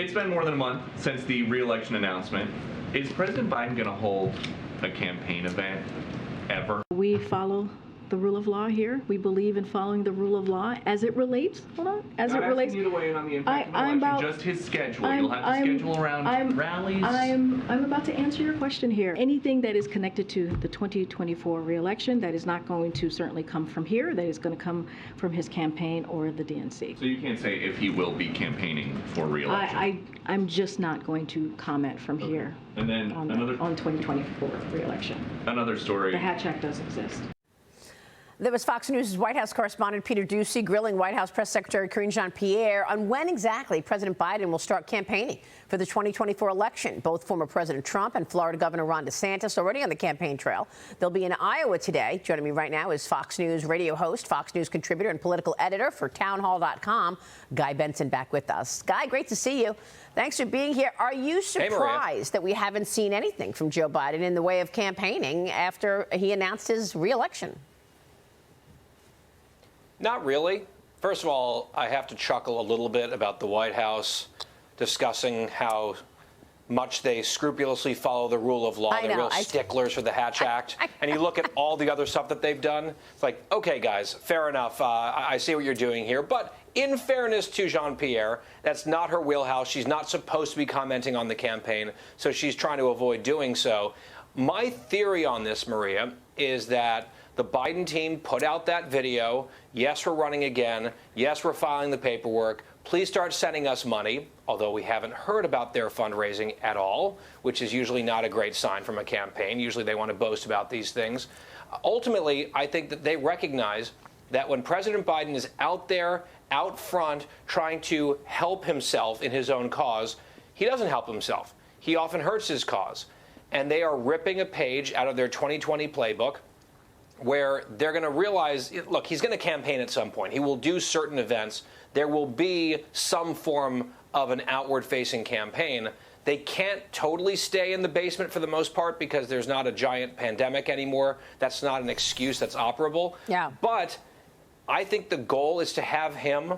It's been more than a month since the re-election announcement. Is President Biden going to hold a campaign event ever? We follow the rule of law here. We believe in following the rule of law as it relates. Hold on. As Not it relates. asking you to weigh in on the impact of the election, just his schedule. You'll have to schedule around rallies. I'm about to answer your question here. Anything that is connected to the 2024 re-election that is not going to certainly come from here, that is going to come from his campaign or the DNC. So you can't say if he will be campaigning for re-election. I'm just not going to comment from here. And then on 2024 re-election. Another story. The Hatch Act does exist. That was Fox News' White House correspondent Peter Doocy grilling White House Press Secretary Karine Jean-Pierre on when exactly President Biden will start campaigning for the 2024 election. Both former President Trump and Florida Governor Ron DeSantis already on the campaign trail. They'll be in Iowa today. Joining me right now is Fox News radio host, Fox News contributor, and political editor for townhall.com, Guy Benson, back with us. Guy, great to see you. Thanks for being here. Are you surprised that we haven't seen anything from Joe Biden in the way of campaigning after he announced his re-election? Not really. First of all, I have to chuckle a little bit about the White House discussing how much they scrupulously follow the rule of law. They're real sticklers for the Hatch Act. And you look at all the other stuff that they've done, it's like, okay, guys, fair enough. I see what you're doing here. But in fairness to Jean-Pierre, that's not her wheelhouse. She's not supposed to be commenting on the campaign, so she's trying to avoid doing so. My theory on this, Maria, is that the Biden team put out that video. Yes, we're running again. Yes, we're filing the paperwork. Please start sending us money, although we haven't heard about their fundraising at all, which is usually not a great sign from a campaign. Usually they want to boast about these things. Ultimately, I think that they recognize that when President Biden is out there, out front, trying to help himself in his own cause, he doesn't help himself. He often hurts his cause. And they are ripping a page out of their 2020 playbook, where they're going to realize, look, he's going to campaign at some point. He will do certain events. There will be some form of an outward-facing campaign. They can't totally stay in the basement for the most part because there's not a giant pandemic anymore. That's not an excuse that's operable. Yeah. But I think the goal is to have him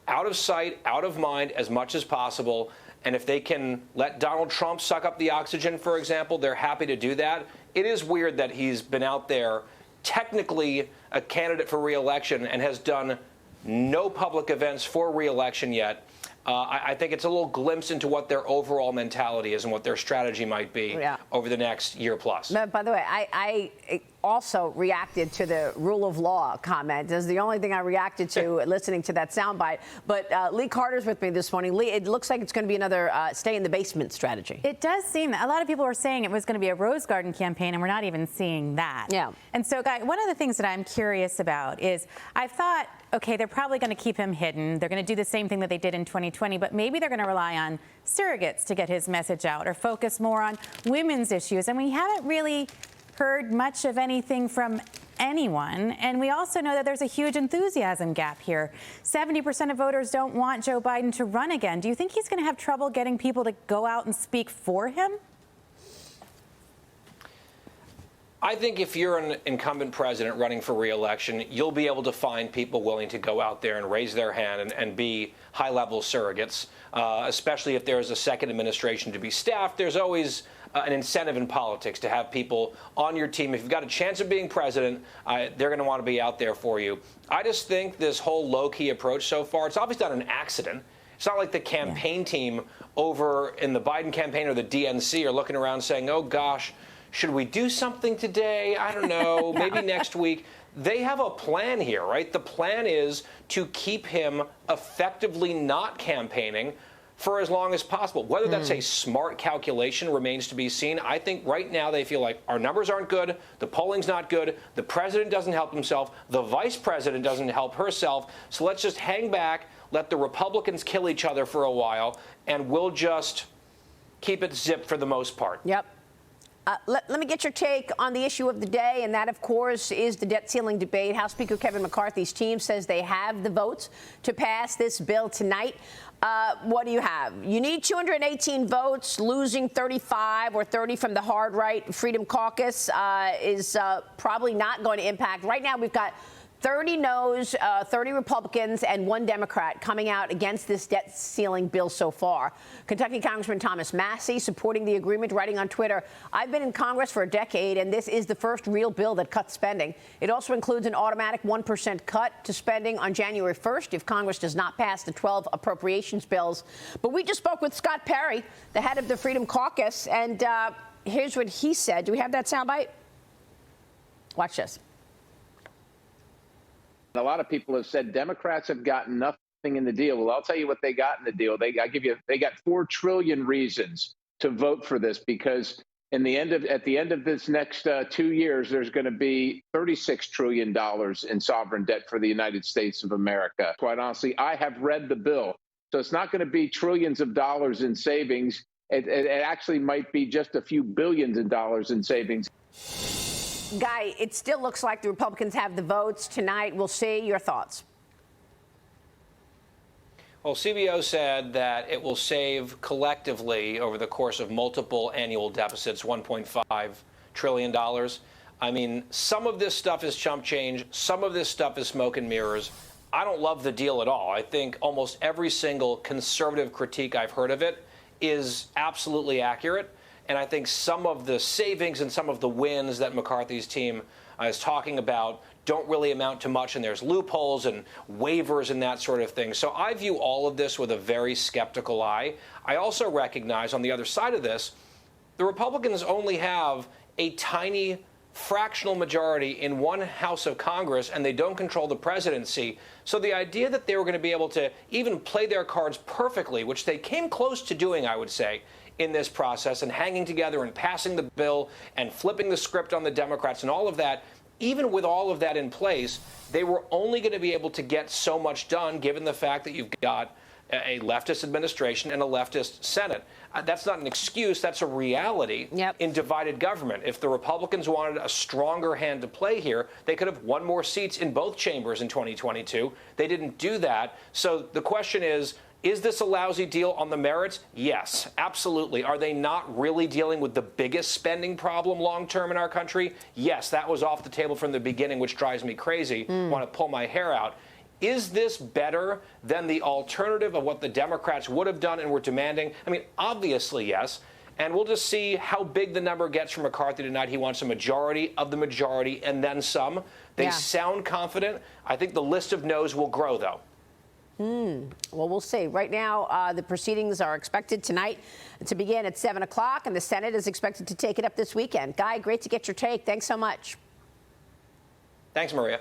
out of sight, out of mind as much as possible. And if they can let Donald Trump suck up the oxygen, for example, they're happy to do that. It is weird that he's been out there technically a candidate for re-election and has done no public events for re-election yet. I think it's a little glimpse into what their overall mentality is and what their strategy might be over the next year plus. By the way, I also reacted to the rule of law comment. That's the only thing I reacted to listening to that soundbite. But Lee Carter's with me this morning. Lee, it looks like it's going to be another stay in the basement strategy. It does seem a lot of people were saying it was going to be a Rose Garden campaign, and we're not even seeing that. Yeah. And so, Guy, one of the things that I'm curious about is I thought, okay, they're probably going to keep him hidden. They're going to do the same thing that they did in 2020, but maybe they're going to rely on surrogates to get his message out or focus more on women's issues. And we haven't really heard much of anything from anyone. And we also know that there's a huge enthusiasm gap here. 70% of voters don't want Joe Biden to run again. Do you think he's going to have trouble getting people to go out and speak for him? I think if you're an incumbent president running for re-election, you'll be able to find people willing to go out there and raise their hand and be high-level surrogates, especially if there's a second administration to be staffed. There's always an incentive in politics to have people on your team. If you've got a chance of being president, they're going to want to be out there for you. I just think this whole low-key approach so far, it's obviously not an accident. It's not like the campaign team over in the Biden campaign or the DNC are looking around saying, oh, gosh, should we do something today? I don't know, maybe next week. They have a plan here, right? The plan is to keep him effectively not campaigning for as long as possible. Whether that's a smart calculation remains to be seen. I think right now they feel like our numbers aren't good, the polling's not good, the president doesn't help himself, the vice president doesn't help herself, so let's just hang back, let the Republicans kill each other for a while, and we'll just keep it zipped for the most part. Yep. Let me get your take on the issue of the day, and that, of course, is the debt ceiling debate. House Speaker Kevin McCarthy's team says they have the votes to pass this bill tonight. What do you have? You need 218 votes. Losing 35 or 30 from the hard right Freedom Caucus is probably not going to impact. Right now, we've got 30 no's, 30 Republicans, and 1 Democrat coming out against this debt ceiling bill so far. Kentucky Congressman Thomas Massey supporting the agreement, writing on Twitter, "I've been in Congress for a decade, and this is the first real bill that cuts spending. It also includes an automatic 1% cut to spending on January 1st if Congress does not pass the 12 appropriations bills." But we just spoke with Scott Perry, the head of the Freedom Caucus, and here's what he said. Do we have that soundbite? Watch this. A lot of people have said Democrats have gotten nothing in the deal. Well, I'll tell you what they got in the deal. They got 4 trillion reasons to vote for this, because at the end of this next 2 years, there's going to be $36 trillion in sovereign debt for the United States of America. Quite honestly, I have read the bill, so it's not going to be trillions of dollars in savings. It actually might be just a few billions of dollars in savings. Guy, it still looks like the Republicans have the votes tonight. We'll see. Your thoughts? Well, CBO said that it will save collectively over the course of multiple annual deficits $1.5 trillion. I mean, some of this stuff is chump change. Some of this stuff is smoke and mirrors. I don't love the deal at all. I think almost every single conservative critique I've heard of it is absolutely accurate. And I think some of the savings and some of the wins that McCarthy's team is talking about don't really amount to much, and there's loopholes and waivers and that sort of thing. So I view all of this with a very skeptical eye. I also recognize on the other side of this, the Republicans only have a tiny fractional majority in one House of Congress, and they don't control the presidency. So the idea that they were going to be able to even play their cards perfectly, which they came close to doing, I would say, in this process, and hanging together and passing the bill and flipping the script on the Democrats and all of that, even with all of that in place, they were only going to be able to get so much done, given the fact that you've got a leftist administration and a leftist Senate. That's not an excuse. That's a reality in divided government. If the Republicans wanted a stronger hand to play here, they could have won more seats in both chambers in 2022. They didn't do that. So the question is this a lousy deal on the merits? Yes, absolutely. Are they not really dealing with the biggest spending problem long term in our country? Yes, that was off the table from the beginning, which drives me crazy. Want to pull my hair out. Is this better than the alternative of what the Democrats would have done and were demanding? I mean, obviously, yes. And we'll just see how big the number gets from McCarthy tonight. He wants a majority of the majority and then some. They sound confident. I think the list of no's will grow, though. Well, we'll see. Right now, the proceedings are expected tonight to begin at 7 o'clock, and the Senate is expected to take it up this weekend. Guy, great to get your take. Thanks so much. Thanks, Maria.